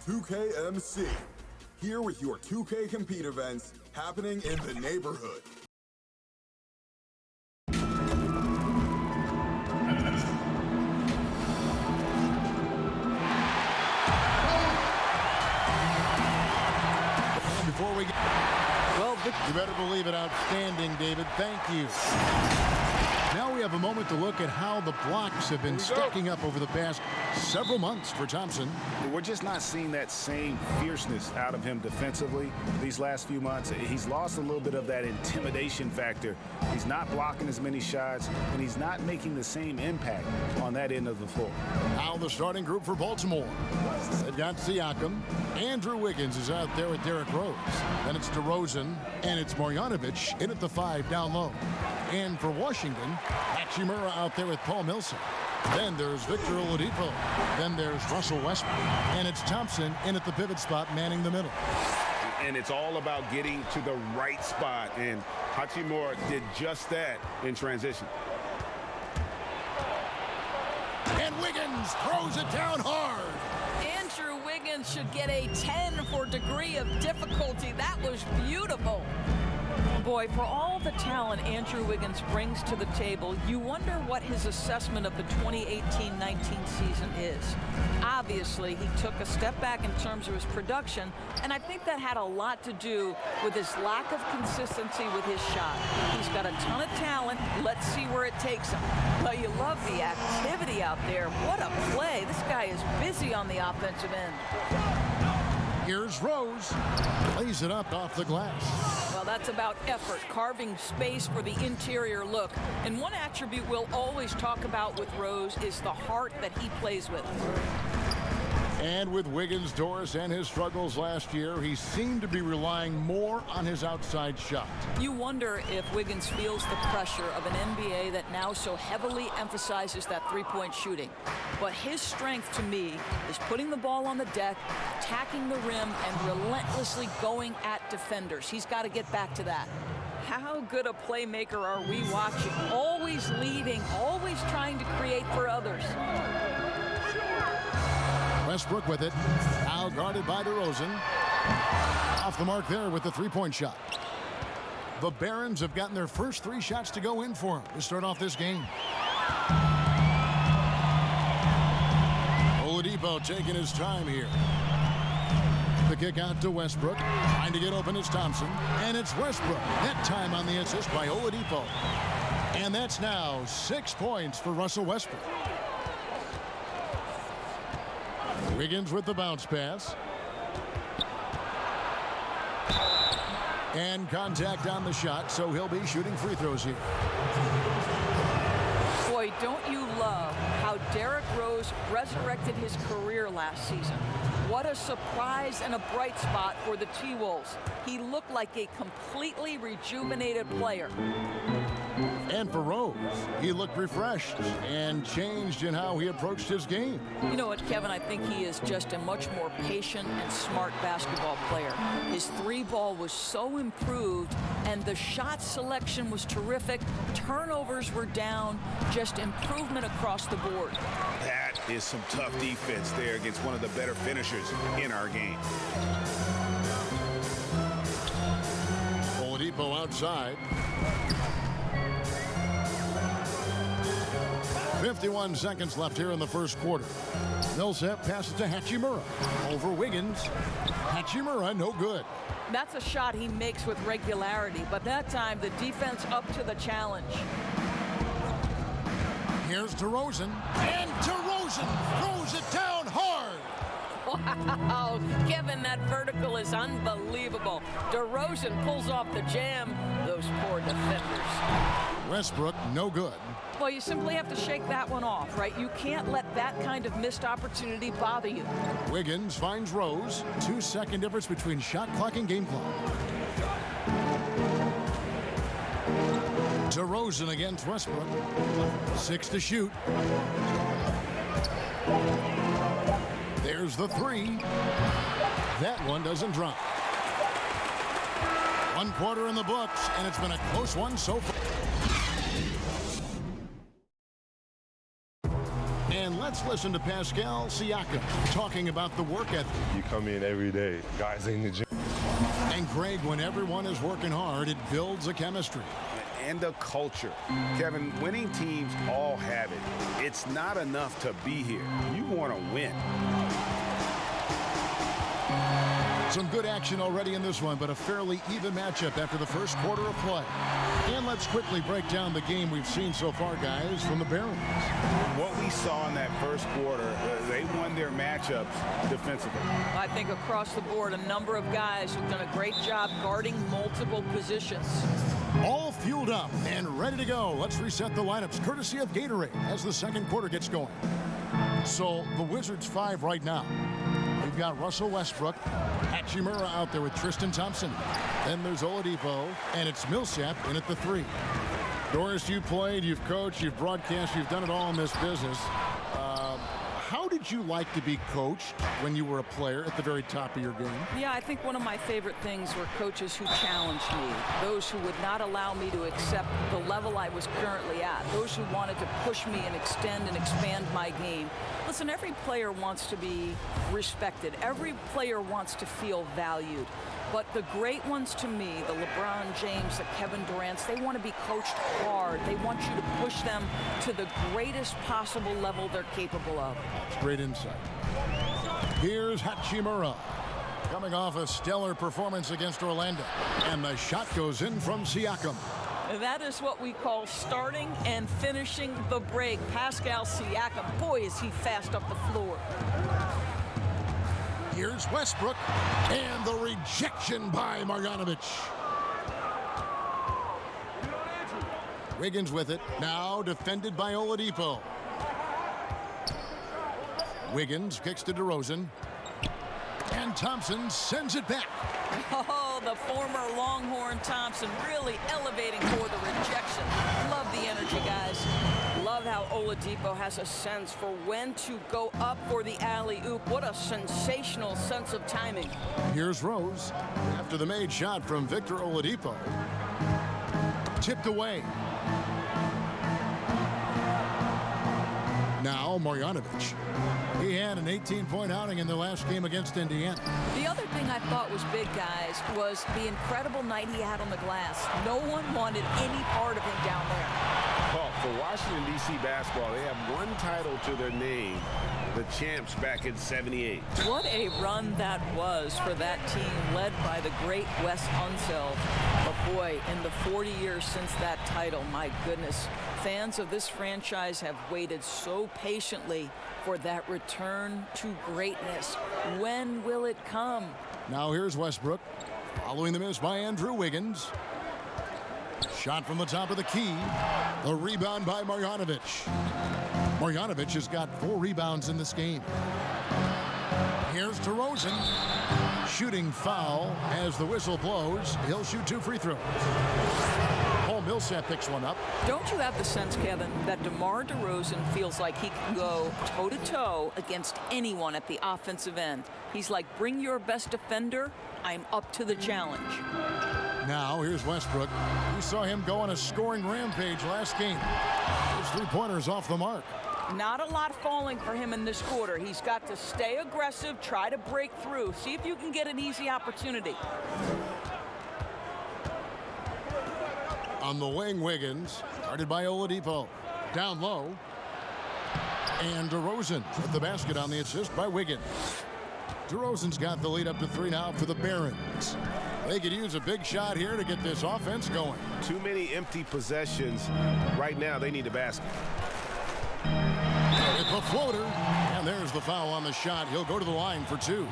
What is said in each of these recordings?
2KMC, here with your 2K Compete events happening in the neighborhood. And before we get... Well, you better believe it. Outstanding, David. Thank you. Now we have a moment to look at how the blocks have been stacking up over the past several months for Thompson. We're just not seeing that same fierceness out of him defensively these last few months. He's lost a little bit of that intimidation factor. He's not blocking as many shots, and he's not making the same impact on that end of the floor. Now the starting group for Baltimore. They've got Siakam. Andrew Wiggins is out there with Derrick Rose. Then it's DeRozan, and it's Marjanovic in at the 5 down low. And for Washington, Hachimura out there with Paul Millsap. Then there's Victor Oladipo. Then there's Russell Westbrook. And it's Thompson in at the pivot spot, manning the middle. And it's all about getting to the right spot. And Hachimura did just that in transition. And Wiggins throws it down hard. Andrew Wiggins should get a 10 for degree of difficulty. That was beautiful. Boy, for all the talent Andrew Wiggins brings to the table, you wonder what his assessment of the 2018-19 season is. Obviously, he took a step back in terms of his production, and I think that had a lot to do with his lack of consistency with his shot. He's got a ton of talent. Let's see where it takes him. But you love the activity out there. What a play. This guy is busy on the offensive end. Here's Rose. Lays it up off the glass. Well, that's about effort, carving space for the interior look. And one attribute we'll always talk about with Rose is the heart that he plays with. And with Wiggins, Doris, and his struggles last year, he seemed to be relying more on his outside shot. You wonder if Wiggins feels the pressure of an NBA that now so heavily emphasizes that three-point shooting. But his strength, to me, is putting the ball on the deck, attacking the rim, and relentlessly going at defenders. He's got to get back to that. How good a playmaker are we watching? Always leading, always trying to create for others. Westbrook with it. Now guarded by DeRozan. Off the mark there with the three-point shot. The Barons have gotten their first 3 shots to go in for him to start off this game. Oladipo taking his time here. The kick out to Westbrook. Trying to get open is Thompson. And it's Westbrook. That time on the assist by Oladipo. And that's now 6 points for Russell Westbrook. Wiggins with the bounce pass. And contact on the shot, so he'll be shooting free throws here. Boy, don't you love how Derrick Rose resurrected his career last season. What a surprise and a bright spot for the T-Wolves. He looked like a completely rejuvenated player. And for Rose, he looked refreshed and changed in how he approached his game. You know what, Kevin? I think he is just a much more patient and smart basketball player. His 3-ball was so improved, and the shot selection was terrific. Turnovers were down, just improvement across the board. That is some tough defense there against one of the better finishers in our game. Oladipo outside. 51 seconds left here in the first quarter. Millsap passes to Hachimura. Over Wiggins. Hachimura, no good. That's a shot he makes with regularity, but that time the defense up to the challenge. Here's DeRozan. And DeRozan throws it down hard. Wow, Kevin, that vertical is unbelievable. DeRozan pulls off the jam. Those poor defenders. Westbrook, no good. Well, you simply have to shake that one off, right? You can't let that kind of missed opportunity bother you. Wiggins finds Rose. 2-second difference between shot clock and game clock. DeRozan against Westbrook. 6 to shoot. There's the 3. That one doesn't drop. 1 quarter in the books, and it's been a close one so far. Let's listen to Pascal Siakam talking about the work ethic. You come in every day. Guys in the gym. And Greg, when everyone is working hard, it builds a chemistry. And a culture. Kevin, winning teams all have it. It's not enough to be here. You want to win. Some good action already in this one, but a fairly even matchup after the first quarter of play. And let's quickly break down the game we've seen so far, guys, from the Barons. What we saw in that first quarter, they won their matchups defensively. I think across the board, a number of guys who've done a great job guarding multiple positions. All fueled up and ready to go. Let's reset the lineups, courtesy of Gatorade, as the second quarter gets going. So the Wizards 5 right now. We've got Russell Westbrook, Hachimura out there with Tristan Thompson. Then there's Oladipo, and it's Millsap in at the 3. Doris, you've played, you've coached, you've broadcast, you've done it all in this business. How did you like to be coached when you were a player at the very top of your game? Yeah, I think one of my favorite things were coaches who challenged me, those who would not allow me to accept the level I was currently at, those who wanted to push me and extend and expand my game. Listen, every player wants to be respected. Every player wants to feel valued. But the great ones to me, the LeBron James, the Kevin Durants, they want to be coached hard. They want you to push them to the greatest possible level they're capable of. That's great insight. Here's Hachimura, coming off a stellar performance against Orlando. And the shot goes in from Siakam. That is what we call starting and finishing the break. Pascal Siakam, boy, is he fast up the floor. Here's Westbrook, and the rejection by Marjanovic. Wiggins with it, now defended by Oladipo. Wiggins kicks to DeRozan, and Thompson sends it back. Oh, the former Longhorn Thompson really elevating for the rejection. Love the energy, guys. Love how Oladipo has a sense for when to go up for the alley-oop. What a sensational sense of timing. Here's Rose after the made shot from Victor Oladipo. Tipped away. Now Marjanovic. He had an 18-point outing in the last game against Indiana. The other thing I thought was big, guys, was the incredible night he had on the glass. No one wanted any part of him down there. Well, for Washington, D.C. basketball, they have one title to their name, the champs back in '78. What a run that was for that team led by the great Wes Unseld. But boy, in the 40 years since that title, my goodness, fans of this franchise have waited so patiently for that return to greatness. When will it come? Now here's Westbrook, following the miss by Andrew Wiggins. Shot from the top of the key. The rebound by Marjanovic. Marjanovic has got 4 rebounds in this game. Here's DeRozan. Shooting foul as the whistle blows. He'll shoot 2 free throws. Paul Millsap picks one up. Don't you have the sense, Kevin, that DeMar DeRozan feels like he can go toe-to-toe against anyone at the offensive end? He's like, bring your best defender. I'm up to the challenge. Now here's Westbrook. We saw him go on a scoring rampage last game. His 3-pointers off the mark. Not a lot falling for him in this quarter. He's got to stay aggressive, try to break through. See if you can get an easy opportunity. On the wing, Wiggins, guarded by Oladipo. Down low. And DeRozan with the basket on the assist by Wiggins. DeRozan's got the lead up to 3 now for the Barons. They could use a big shot here to get this offense going. Too many empty possessions. Right now, they need a basket. It's a floater, and there's the foul on the shot. He'll go to the line for 2.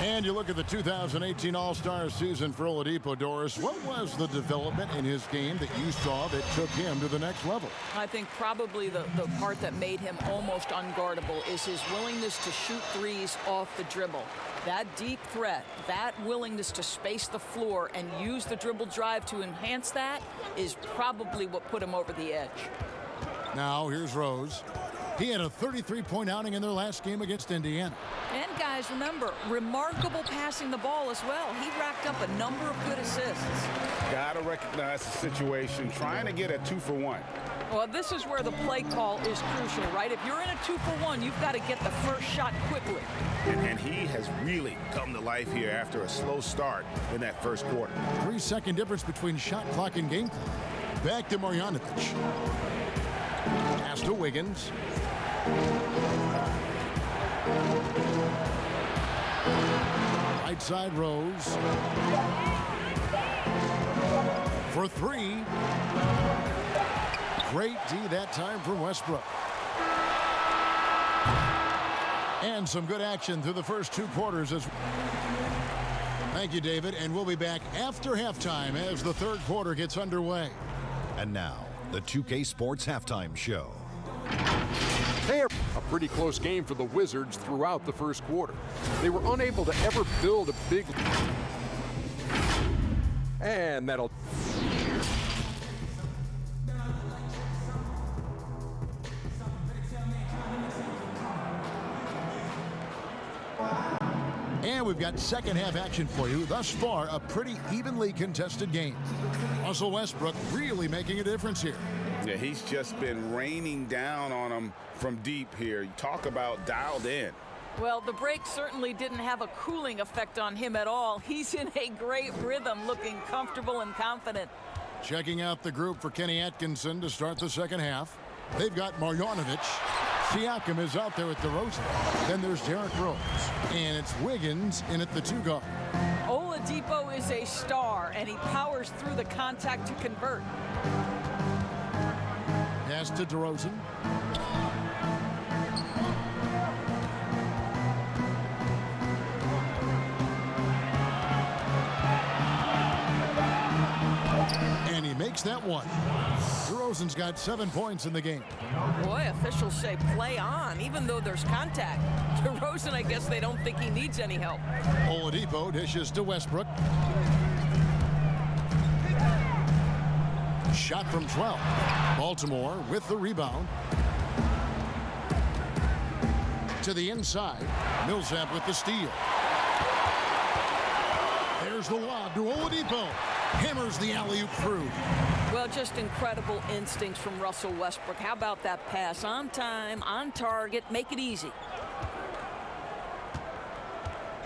And you look at the 2018 All-Star season for Oladipo, Doris. What was the development in his game that you saw that took him to the next level? I think probably the part that made him almost unguardable is his willingness to shoot threes off the dribble. That deep threat, that willingness to space the floor and use the dribble drive to enhance that is probably what put him over the edge. Now here's Rose. He had a 33-point outing in their last game against Indiana. And guys, remember, remarkable passing the ball as well. He racked up a number of good assists. Got to recognize the situation, trying to get a 2-for-1. Well, this is where the play call is crucial, right? If you're in a 2-for-1, you've got to get the first shot quickly. And he has really come to life here after a slow start in that first quarter. 3-second difference between shot clock and game clock. Back to Marjanovic. Pass to Wiggins. Right side Rose. For three. Great D that time from Westbrook. And some good action through the first 2 quarters. Thank you, David. And we'll be back after halftime as the third quarter gets underway. And now, the 2K Sports Halftime Show. A pretty close game for the Wizards throughout the first quarter. They were unable to ever build a big... And that'll... And we've got second half action for you. Thus far, a pretty evenly contested game. Russell Westbrook really making a difference here. Yeah, he's just been raining down on them from deep here. You talk about dialed in. Well, the break certainly didn't have a cooling effect on him at all. He's in a great rhythm, looking comfortable and confident. Checking out the group for Kenny Atkinson to start the second half. They've got Marjanovic. Siakam is out there with DeRozan. Then there's Derrick Rose. And it's Wiggins in at the 2 guard. Oladipo is a star, and he powers through the contact to convert. Pass to DeRozan. And he makes that one. DeRozan's got 7 points in the game. Boy, officials say play on, even though there's contact. DeRozan, I guess they don't think he needs any help. Oladipo dishes to Westbrook. Shot from 12. Baltimore with the rebound. To the inside. Millsap with the steal. There's the lob to Oladipo. Hammers the alley-oop through. Well, just incredible instincts from Russell Westbrook. How about that pass? On time, on target, make it easy.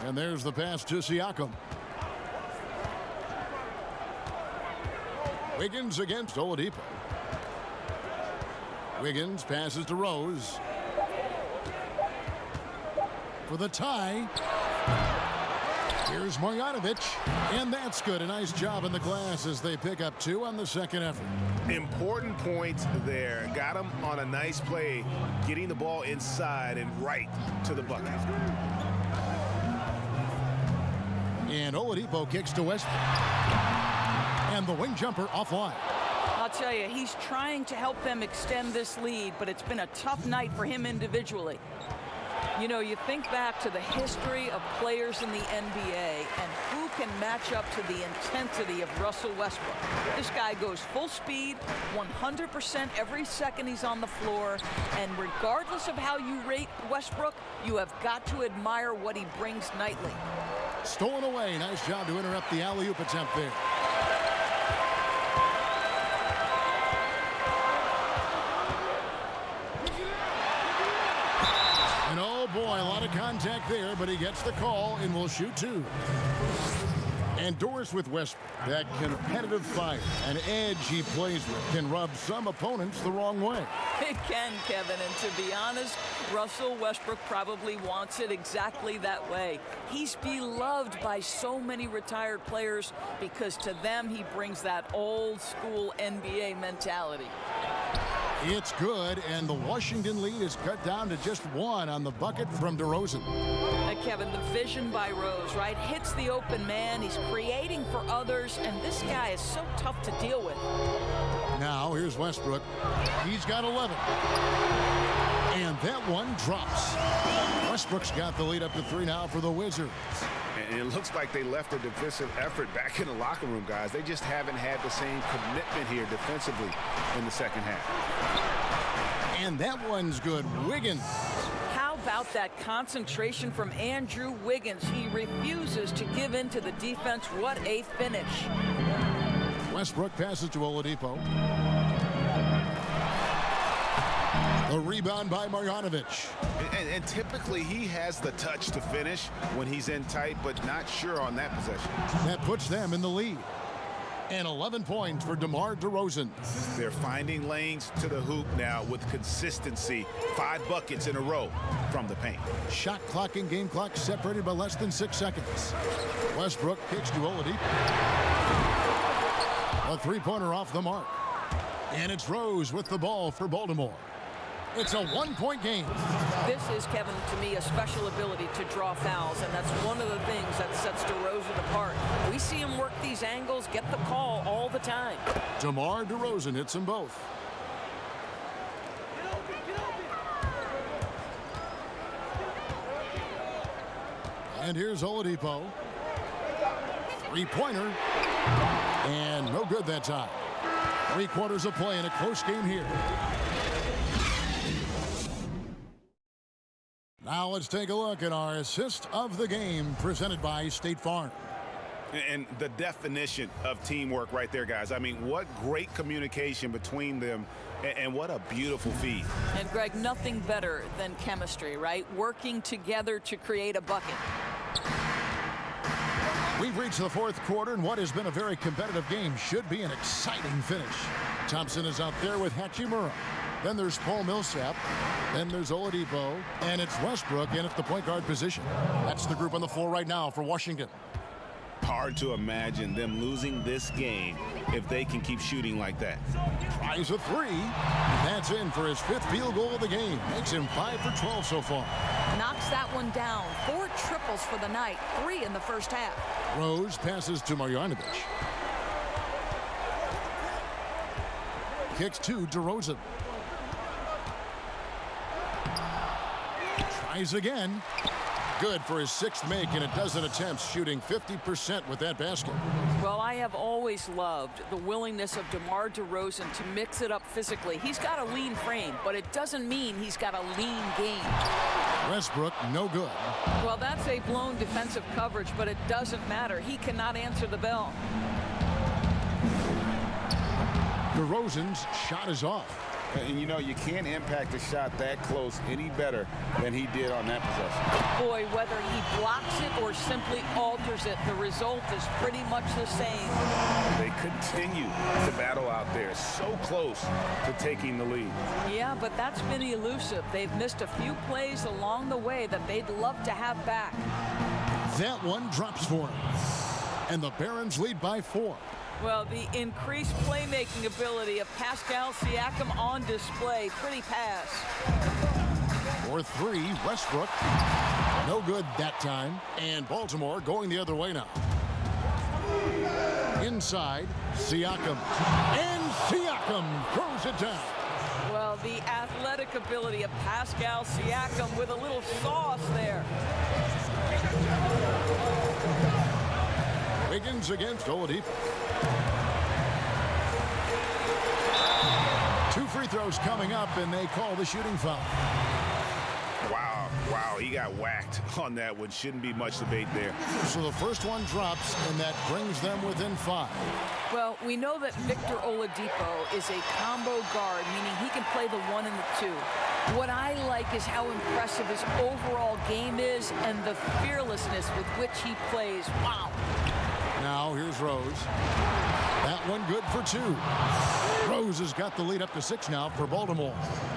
And there's the pass to Siakam. Wiggins against Oladipo. Wiggins passes to Rose. For the tie. Here's Marjanovic. And that's good. A nice job in the glass as they pick up 2 on the second effort. Important points there. Got him on a nice play, getting the ball inside and right to the bucket. And Oladipo kicks to Westbrook. And the wing jumper offline. I'll tell you, he's trying to help them extend this lead, but it's been a tough night for him individually. You know, you think back to the history of players in the NBA and who can match up to the intensity of Russell Westbrook. This guy goes full speed, 100% every second he's on the floor, and regardless of how you rate Westbrook, you have got to admire what he brings nightly. Stolen away. Nice job to interrupt the alley-oop attempt there. And oh boy, a lot of contact there, but he gets the call and will shoot 2. And Doris with Westbrook, that competitive fire, an edge he plays with, can rub some opponents the wrong way. It can, Kevin, and to be honest, Russell Westbrook probably wants it exactly that way. He's beloved by so many retired players because to them he brings that old school NBA mentality. It's good, and the Washington lead is cut down to just 1 on the bucket from DeRozan. Kevin, the vision by Rose, right? Hits the open man. He's creating for others, and this guy is so tough to deal with. Now, here's Westbrook. He's got 11. And that one drops. Westbrook's got the lead up to 3 now for the Wizards. And it looks like they left a defensive effort back in the locker room, guys. They just haven't had the same commitment here defensively in the second half. And that one's good. Wiggins. How about that concentration from Andrew Wiggins? He refuses to give in to the defense. What a finish. Westbrook passes to Oladipo. A rebound by Marjanovic. And typically he has the touch to finish when he's in tight, but not sure on that possession. That puts them in the lead. And 11 points for DeMar DeRozan. They're finding lanes to the hoop now with consistency. 5 buckets in a row from the paint. Shot clock and game clock separated by less than 6 seconds. Westbrook kicks to Oladipo. A three-pointer off the mark. And it's Rose with the ball for Baltimore. It's a one-point game. This is, Kevin, to me, a special ability to draw fouls, and that's one of the things that sets DeRozan apart. We see him work these angles, get the call all the time. DeMar DeRozan hits them both. And here's Oladipo. Three-pointer. And no good that time. 3 quarters of play in a close game here. Now let's take a look at our assist of the game presented by State Farm. And the definition of teamwork right there, guys. I mean, what great communication between them, and what a beautiful feed. And, Greg, nothing better than chemistry, right? Working together to create a bucket. We've reached the 4th quarter, and what has been a very competitive game should be an exciting finish. Thompson is out there with Hachimura. Then there's Paul Millsap. Then there's Oladipo. And it's Westbrook in at the point guard position. That's the group on the floor right now for Washington. Hard to imagine them losing this game if they can keep shooting like that. Tries a 3. That's in for his 5th field goal of the game. Makes him 5 for 12 so far. Knocks that one down. 4 triples for the night. 3 in the first half. Rose passes to Marjanovic. Kicks to DeRozan. Tries again. Good for his 6th make in a dozen attempts, shooting 50% with that basket. Well, I have always loved the willingness of DeMar DeRozan to mix it up physically. He's got a lean frame, but it doesn't mean he's got a lean game. Westbrook, no good. Well, that's a blown defensive coverage, but it doesn't matter. He cannot answer the bell. DeRozan's shot is off. And you know, you can't impact a shot that close any better than he did on that possession. Boy, whether he blocks it or simply alters it, the result is pretty much the same. They continue to battle out there, so close to taking the lead. Yeah, but that's been elusive. They've missed a few plays along the way that they'd love to have back. That one drops for him. And the Barons lead by 4. Well, the increased playmaking ability of Pascal Siakam on display. Pretty pass. For 3, Westbrook. No good that time. And Baltimore going the other way now. Inside, Siakam. And Siakam throws it down. Well, the athletic ability of Pascal Siakam with a little sauce there. Wiggins against Oladipo. 2 free throws coming up, and they call the shooting foul. Wow, he got whacked on that one. Shouldn't be much debate there. So the first one drops, and that brings them within 5. Well, we know that Victor Oladipo is a combo guard, meaning he can play the 1 and the 2. What I like is how impressive his overall game is and the fearlessness with which he plays. Wow. Now here's Rose. That one good for 2. Rose has got the lead up to 6 now for Baltimore.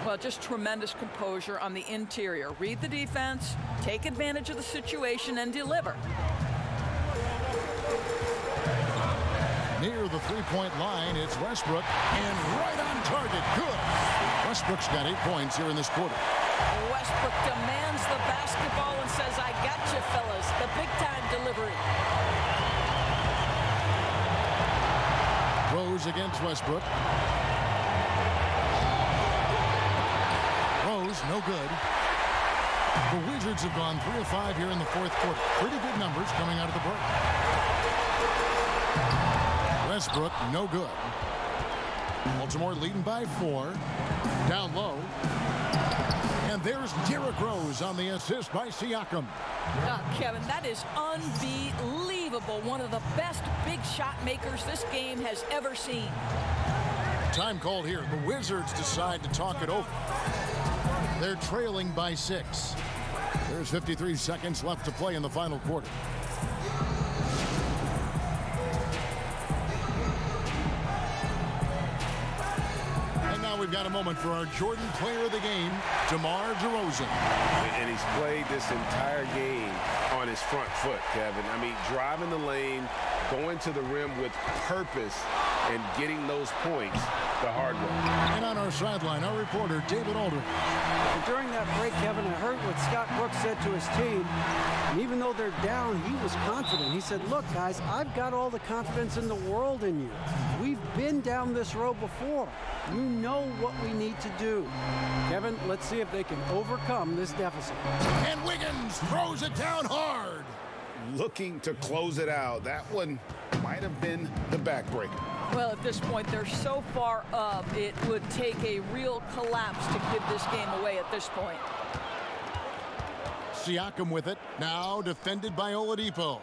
Well, just tremendous composure on the interior. Read the defense, take advantage of the situation, and deliver. Near the 3-point line, it's Westbrook, and right on target. Good. Westbrook's got 8 points here in this quarter. Westbrook demands the basketball and says, I got you, fellas. The big-time delivery. Rose against Westbrook. Rose, no good. The Wizards have gone 3 of 5 here in the 4th quarter. Pretty good numbers coming out of the break. Westbrook, no good. Baltimore leading by 4. Down low. And there's Derrick Rose on the assist by Siakam. Kevin, that is unbelievable. One of the best big shot makers this game has ever seen. Time called here. The Wizards decide to talk it over. They're trailing by 6. There's 53 seconds left to play in the final quarter. And now we've got a moment for our Jordan Player of the Game, DeMar DeRozan. And he's played this entire game on his front foot, Kevin. I mean, driving the lane, going to the rim with purpose, and getting those points the hard way. And on our sideline, our reporter, David Aldridge. And during that break, Kevin, I heard what Scott Brooks said to his team. And even though they're down, he was confident. He said, look, guys, I've got all the confidence in the world in you. We've been down this road before. You know what we need to do. Kevin, let's see if they can overcome this deficit. And Wiggins throws it down hard. Looking to close it out. That one might have been the backbreaker. Well, at this point, they're so far up, it would take a real collapse to give this game away at this point. Siakam with it. Now defended by Oladipo.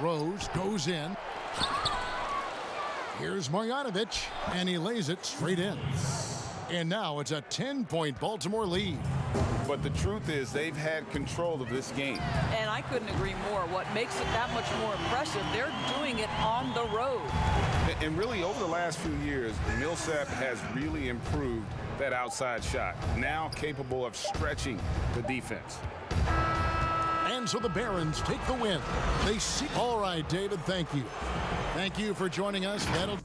Rose goes in. Here's Marjanovic, and he lays it straight in. And now it's a 10-point Baltimore lead. But the truth is they've had control of this game. And I couldn't agree more. What makes it that much more impressive, they're doing it on the road. And really, over the last few years, Millsap has really improved that outside shot, now capable of stretching the defense. And so the Barons take the win. They see. All right, David, thank you. Thank you for joining us. That'll